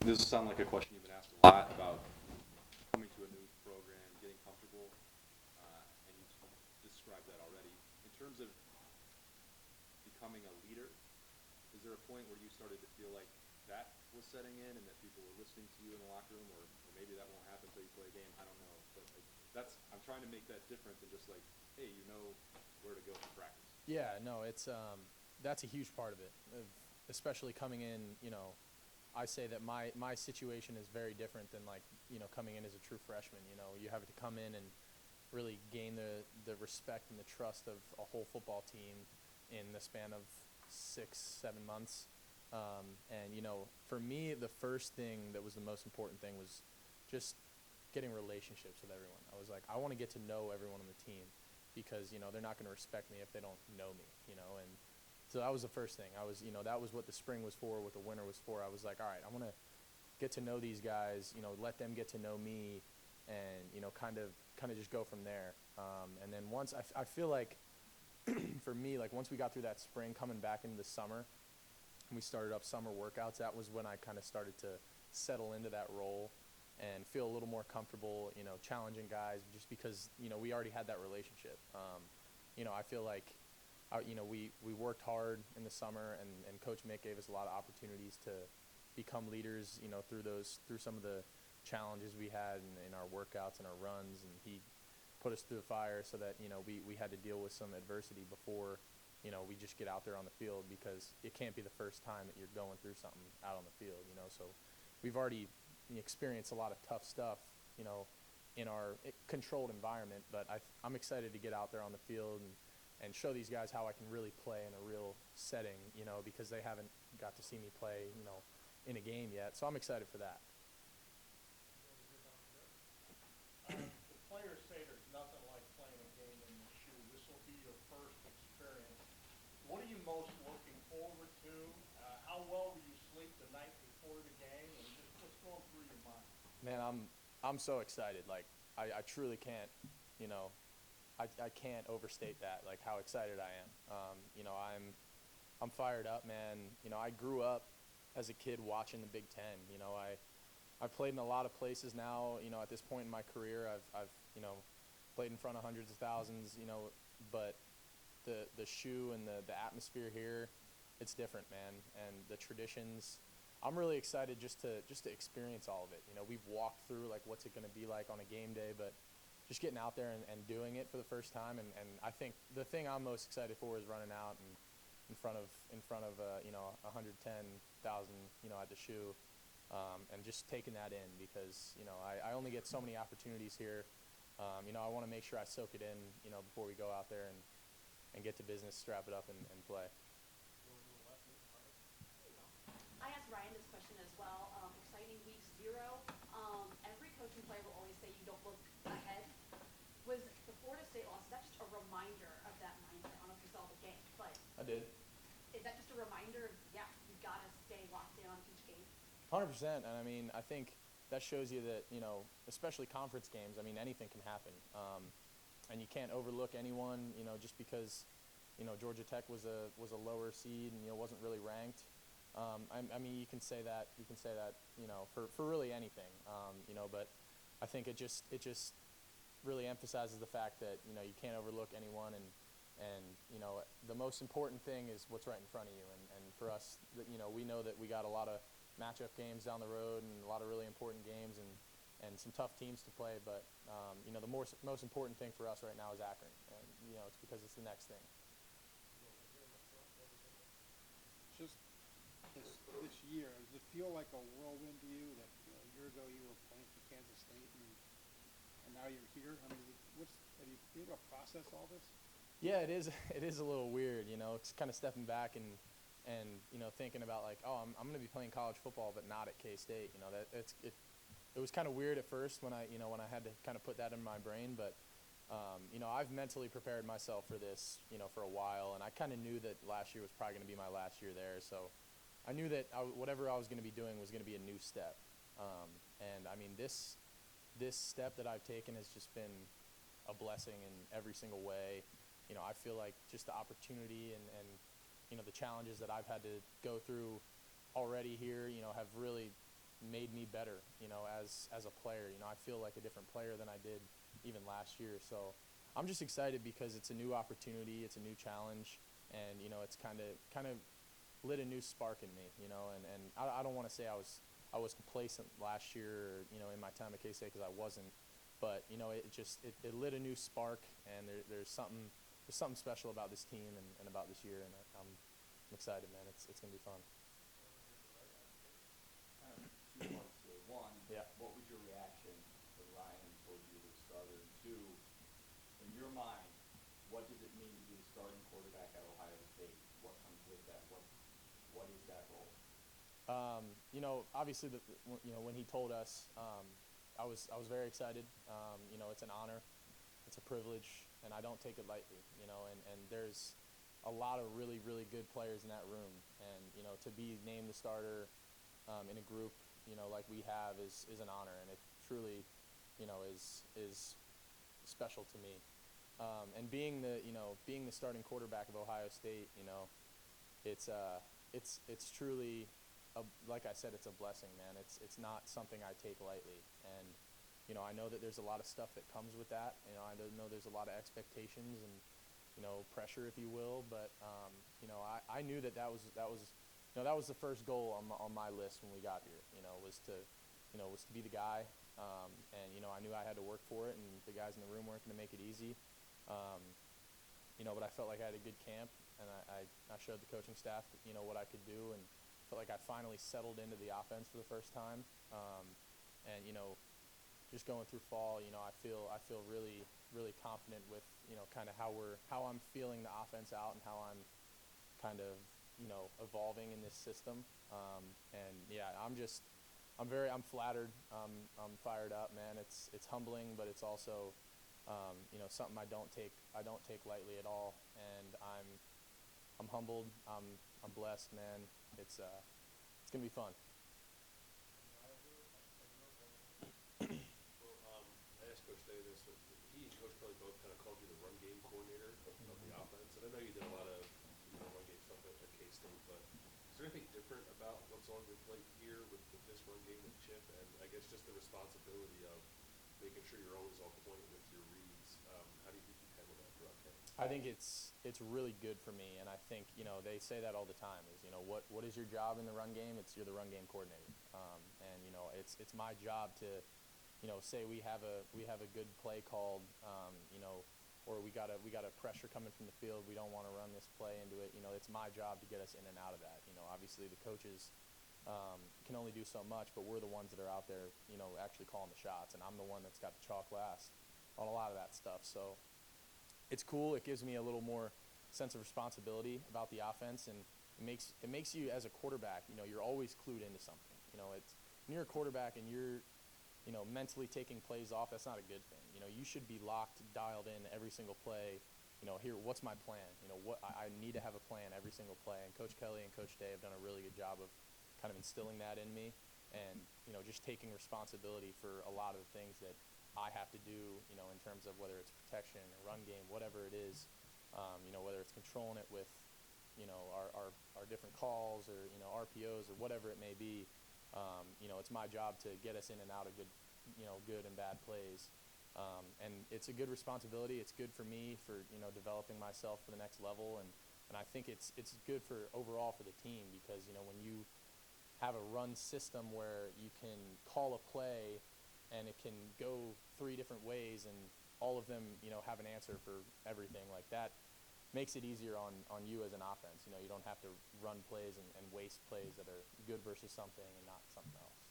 This will sound like a question you've been asked a lot about coming to a new program, getting comfortable, and you described that already. In terms of becoming a leader, is there a point where you started to feel like that was setting in and that people were listening to you in the locker room, or maybe that won't happen until you play a game? I don't know, but like, I'm trying to make that different than just like, hey, you know where to go for practice. Yeah, no, it's that's a huge part of it, especially coming in. I say that my situation is very different than like coming in as a true freshman. You have to come in and really gain the respect and the trust of a whole football team in the span of 6-7 months. And for me, the first thing that was the most important thing was just getting relationships with everyone. I was like, I want to get to know everyone on the team because they're not going to respect me if they don't know me. And so that was the first thing. That was what the spring was for, what the winter was for. I was like, all right, I want to get to know these guys, let them get to know me, and kind of just go from there. And then once I feel like for me, like once we got through that spring, coming back into the summer, we started up summer workouts. That was when I kind of started to settle into that role and feel a little more comfortable, challenging guys just because we already had that relationship. I feel like we worked hard in the summer, and Coach Mick gave us a lot of opportunities to become leaders, through some of the challenges we had in our workouts and our runs, and he put us through the fire so that we had to deal with some adversity before we just get out there on the field, because it can't be the first time that you're going through something out on the field. So we've already experienced a lot of tough stuff in our controlled environment, but I'm excited to get out there on the field and show these guys how I can really play in a real setting, because they haven't got to see me play in a game yet. So I'm excited for that. The players say there's nothing like playing a game in the shoe. This will be your first experience. What are you most looking forward to? How well will you sleep the night before the game? And just what's going through your mind? Man, I'm so excited. Like I truly can't, I can't overstate that. Like how excited I am. I'm fired up, man. I grew up as a kid watching the Big Ten. I've played in a lot of places now. At this point in my career, I've played in front of hundreds of thousands. But the shoe and the atmosphere here, it's different, man. And the traditions, I'm really excited just to experience all of it. We've walked through like what's it going to be like on a game day, but just getting out there and doing it for the first time. And I think the thing I'm most excited for is running out and in front of 110,000 at the shoe, and just taking that in, because I only get so many opportunities here. I want to make sure I soak it in before we go out there and get to business, strap it up and play. I asked Ryan this question as well. Exciting week 0. Every coach and player will always say you don't look ahead. Was the Florida State loss, is that just a reminder of that mindset? I don't know if you saw the game, but I did. is that just a reminder of, yeah, you got to stay locked in on each game? 100%. And I mean, I think that shows you that, especially conference games, I mean, anything can happen. And you can't overlook anyone, just because, Georgia Tech was a lower seed and, wasn't really ranked. I mean, you can say that, for really anything, but I think it just really emphasizes the fact that, you can't overlook anyone, and the most important thing is what's right in front of you. And for us, we know that we got a lot of matchup games down the road and a lot of really important games and some tough teams to play. But, the most important thing for us right now is Akron. And, it's because it's the next thing. Just this year, does it feel like a whirlwind to you that a year ago you were playing for Kansas State and now you're here? I mean, have you been able to process all this? Yeah, it is. It is a little weird, It's kind of stepping back and thinking about like, oh, I'm going to be playing college football, but not at K-State. It was kind of weird at first when I had to kind of put that in my brain, but I've mentally prepared myself for this, for a while, and I kind of knew that last year was probably going to be my last year there, so I knew that whatever I was going to be doing was going to be a new step. And I mean, this step that I've taken has just been a blessing in every single way. I feel like just the opportunity and the challenges that I've had to go through already here, have really made me better, as a player. I feel like a different player than I did even last year. So I'm just excited because it's a new opportunity, it's a new challenge, and it's kind of lit a new spark in me, and I don't want to say I was complacent last year, or, in my time at K-State, because I wasn't, but it lit a new spark, and there's something special about this team and about this year, and I'm excited, man. It's gonna be fun. Kind of 2 parts to it. One, Yeah. what was your reaction when Ryan told you to start? And two, in your mind, what does it mean to be the starting quarterback at Ohio State? What comes with that? What is that role? Obviously, when he told us, I was very excited. It's an honor, it's a privilege, and I don't take it lightly. And there's a lot of really, really good players in that room, and to be named the starter in a group, like we have is an honor, and it truly, is special to me. And being the starting quarterback of Ohio State, it's truly, like I said, it's a blessing, man. It's not something I take lightly, and I know that there's a lot of stuff that comes with that. I know there's a lot of expectations and pressure, if you will. But I knew that was the first goal on my list when we got here. Was to be the guy, and I knew I had to work for it, and the guys in the room weren't going to make it easy. But I felt like I had a good camp, and I showed the coaching staff, what I could do, and felt like I finally settled into the offense for the first time. And just going through fall, I feel really, really confident with kind of how I'm feeling the offense out, and how I'm kind of evolving in this system. And yeah, I'm flattered. I'm fired up, man. It's humbling, but it's also something I don't take lightly at all. And I'm humbled. I'm blessed, man. It's gonna be fun. Well, I asked Coach Day this. He and Coach Kelly both kind of called you the run game coordinator of the offense, and I know you did a lot of run game stuff at K-State, but is there anything different about what's on your plate here with this run game with Chip, and I guess just the responsibility of making sure you're always on point with your reads? How do you think you handle that throughout camp? I think it's really good for me, and I think they say that all the time. Is what is your job in the run game? You're the run game coordinator, and it's my job to say we have a good play called, or we got a pressure coming from the field. We don't want to run this play into it. It's my job to get us in and out of that. Obviously the coaches can only do so much, but we're the ones that are out there, actually calling the shots, and I'm the one that's got the chalk last on a lot of that stuff. So it's cool. It gives me a little more sense of responsibility about the offense, and it makes you, as a quarterback, you're always clued into something. When you're a quarterback and you're mentally taking plays off, that's not a good thing. You should be locked, dialed in every single play. Here, what's my plan? What I need to have a plan every single play. And Coach Kelly and Coach Day have done a really good job of kind of instilling that in me, and just taking responsibility for a lot of the things that I have to do, in terms of whether it's protection or run game, whatever it is, whether it's controlling it with, our different calls, or, RPOs, or whatever it may be. It's my job to get us in and out of good and bad plays. And it's a good responsibility. It's good for me for, developing myself for the next level. And I think it's good for overall for the team, because, when you have a run system where you can call a play and it can go 3 different ways, and all of them, have an answer for everything, like that makes it easier on you as an offense. You don't have to run plays and waste plays that are good versus something and not something else.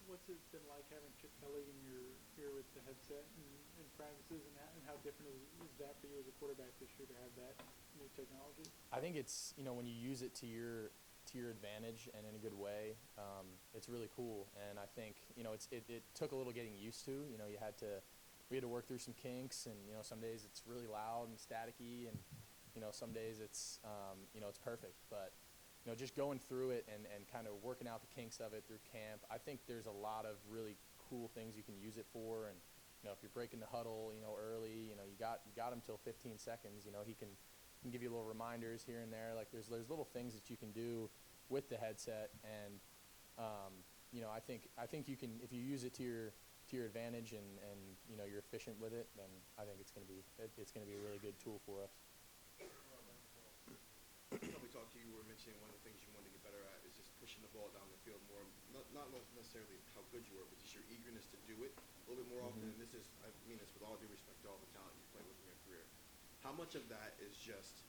What's it been like having Chip Kelly in your ear with the headset and practices, and how different is that for you as a quarterback this year to have that new technology? I think it's when you use it to your advantage and in a good way, it's really cool. And I think it took a little getting used to. We had to work through some kinks, and some days it's really loud and staticky, and some days it's it's perfect. But just going through it and kind of working out the kinks of it through camp, I think there's a lot of really cool things you can use it for. And if you're breaking the huddle, early, you got him till 15 seconds. He can give you little reminders here and there. Like there's little things that you can do with the headset, and you know, I think you can, if you use it to your advantage, and you know, you're efficient with it, then I think it's going to be a really good tool for us. We talked to you, you were mentioning one of the things you wanted to get better at is just pushing the ball down the field more, not necessarily how good you were, but just your eagerness to do it a little bit more often. And this is, I mean this with all due respect to all the talent you played with in your career. How much of that is just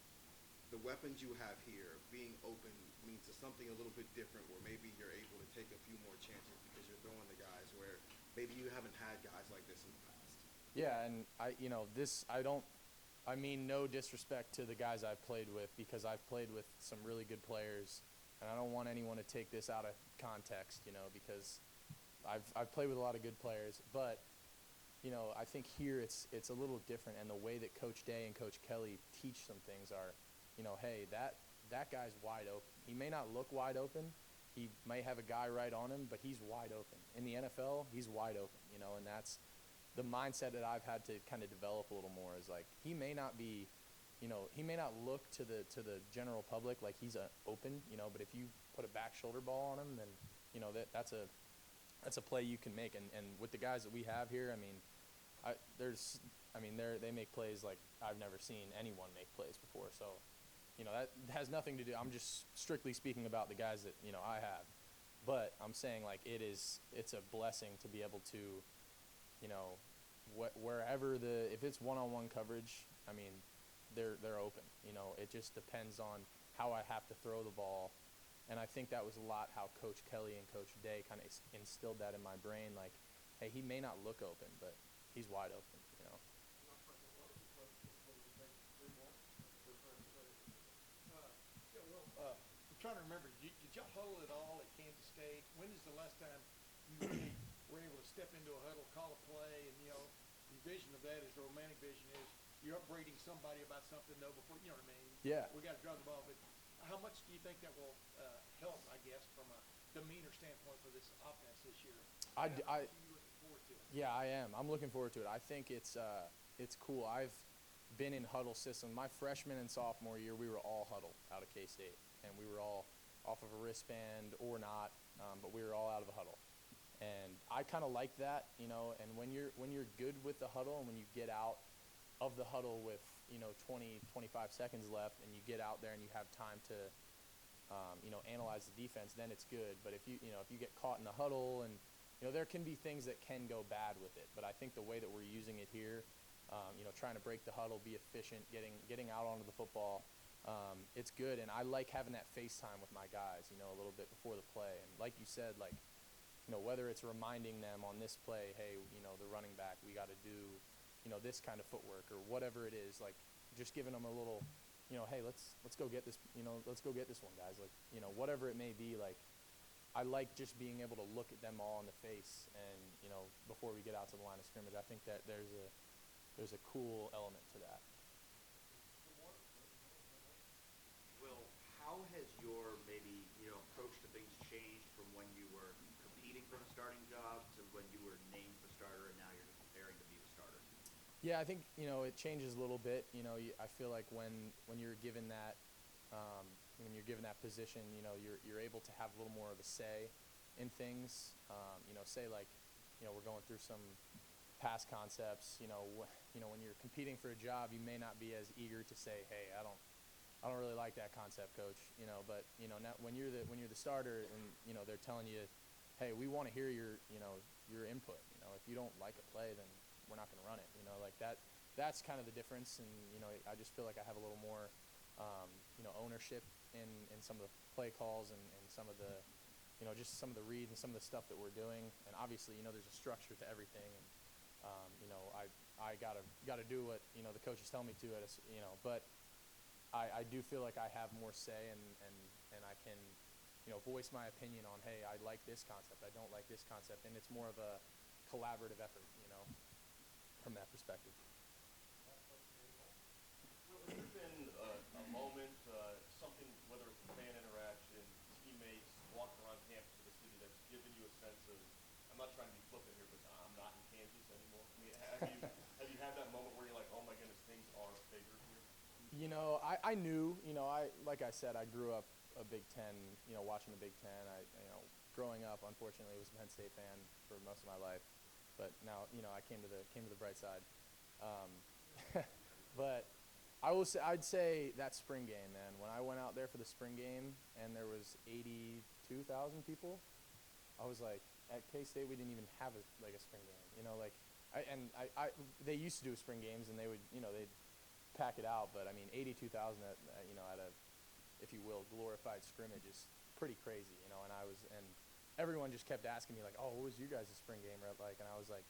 the weapons you have here being open means to something a little bit different, where maybe you're able to take a few more chances because you're throwing the guys where maybe you haven't had guys like this in the past? Yeah, and I mean no disrespect to the guys I've played with, because I've played with some really good players, and I don't want anyone to take this out of context, you know, because I've played with a lot of good players, but you know, I think here it's a little different, and the way that Coach Day and Coach Kelly teach some things are, you know, hey, that guy's wide open. He may not look wide open. He may have a guy right on him, but he's wide open. In the NFL, he's wide open, you know, and that's the mindset that I've had to kind of develop a little more, is like, he may not be, you know, he may not look to the general public like he's open, you know, but if you put a back shoulder ball on him, then, you know, that's a play you can make. And with the guys that we have here, I mean, they make plays like I've never seen anyone make plays before. So, you know, that has nothing to do. I'm just strictly speaking about the guys that, you know, I have. But I'm saying, like, it's a blessing to be able to, you know, wherever if it's one-on-one coverage, I mean, they're open. You know, it just depends on how I have to throw the ball. And I think that was a lot how Coach Kelly and Coach Day kind of instilled that in my brain. Like, hey, he may not look open, but he's wide open, you know. I'm trying to remember, did y'all huddle at all at Kansas State? When is the last time you really were able to step into a huddle, call a play, and, you know, your vision of that is, the romantic vision is, you're upbraiding somebody about something, though, before, you know what I mean? Yeah. We got to drive the ball, but how much do you think that will help, I guess, from a demeanor standpoint for this offense this year? How much are you looking forward to it? Yeah, I am. I'm looking forward to it. I think it's cool. I've been in huddle system. My freshman and sophomore year, we were all huddle out of K-State, and we were all off of a wristband or not, but we were all out of a huddle. And I kind of like that, you know. And when you're good with the huddle, and when you get out of the huddle with, you know, 20, 25 seconds left, and you get out there and you have time to, you know, analyze the defense, then it's good. But if you get caught in the huddle, and, you know, there can be things that can go bad with it. But I think the way that we're using it here, you know, trying to break the huddle, be efficient, getting out onto the football, it's good. And I like having that FaceTime with my guys, you know, a little bit before the play. And like you said, like, you know, whether it's reminding them on this play, hey, you know, the running back, we got to do, you know, this kind of footwork, or whatever it is, like, just giving them a little, you know, hey, let's go get this, you know, let's go get this one, guys. Like, you know, whatever it may be, like, I like just being able to look at them all in the face, and, you know, before we get out to the line of scrimmage. I think that there's a cool element to that. Will, how has your maybe, you know, approach to things changed from when you were competing for the starting job to when you were named the starter and now you're just preparing to be the starter? Yeah, I think, you know, it changes a little bit. You know, I feel like when you're given that position, you know, you're able to have a little more of a say in things. You know, say, like, you know, we're going through some pass concepts. You know, when you're competing for a job, you may not be as eager to say, hey, I don't really like that concept, coach. You know, but, you know, now when you're the starter, and, you know, they're telling you, hey, we want to hear your input. You know, if you don't like a play, then we're not going to run it. You know, like that's kind of the difference. And, you know, I just feel like I have a little more, you know, ownership in some of the play calls, and some of the, you know, just some of the reads and some of the stuff that we're doing. And obviously, you know, there's a structure to everything. And, you know, I gotta do what, you know, the coaches tell me to, you know, but I do feel like I have more say, and I can, you know, voice my opinion on, hey, I like this concept, I don't like this concept, and it's more of a collaborative effort, you know, from that perspective. Will, has there been a moment, something, whether it's a fan interaction, teammates, walking around campus of the city, that's given you a sense of, I'm not trying to be flippant here, but I'm not in Kansas anymore? I mean, have you had that moment where you're like, oh my goodness, things are bigger here? You know, I knew, you know, like I said, I grew up a Big Ten, you know, watching the Big Ten. Growing up, unfortunately, was a Penn State fan for most of my life, but now, you know, I came to the bright side. But I'd say that spring game, man. When I went out there for the spring game and there was 82,000 people, I was like, at K-State we didn't even have a spring game, you know, like they used to do spring games and they would, you know, they'd pack it out, but I mean 82,000 at you know, at a, if you will, glorified scrimmage is pretty crazy, you know. And everyone just kept asking me like, oh, what was you guys' spring game like? And I was like,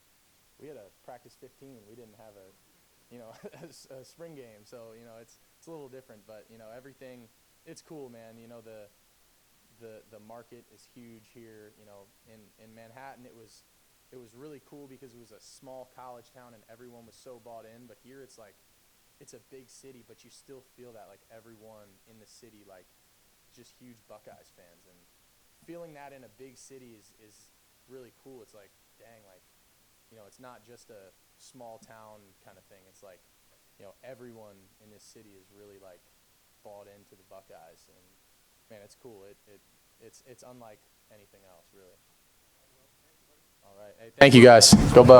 we had a practice 15. We didn't have a, you know, a spring game. So, you know, it's a little different, but you know, everything, it's cool, man. You know, the market is huge here, you know, in Manhattan. It was really cool because it was a small college town and everyone was so bought in, but here it's like, it's a big city, but you still feel that like everyone in the city, like just huge Buckeyes fans, and feeling that in a big city is really cool. It's like, dang, like, you know, it's not just a small town kind of thing. It's like, you know, everyone in this city is really like bought into the Buckeyes, and man, it's cool. It's unlike anything else, really. All right. Hey, thank you guys. Go Bucks.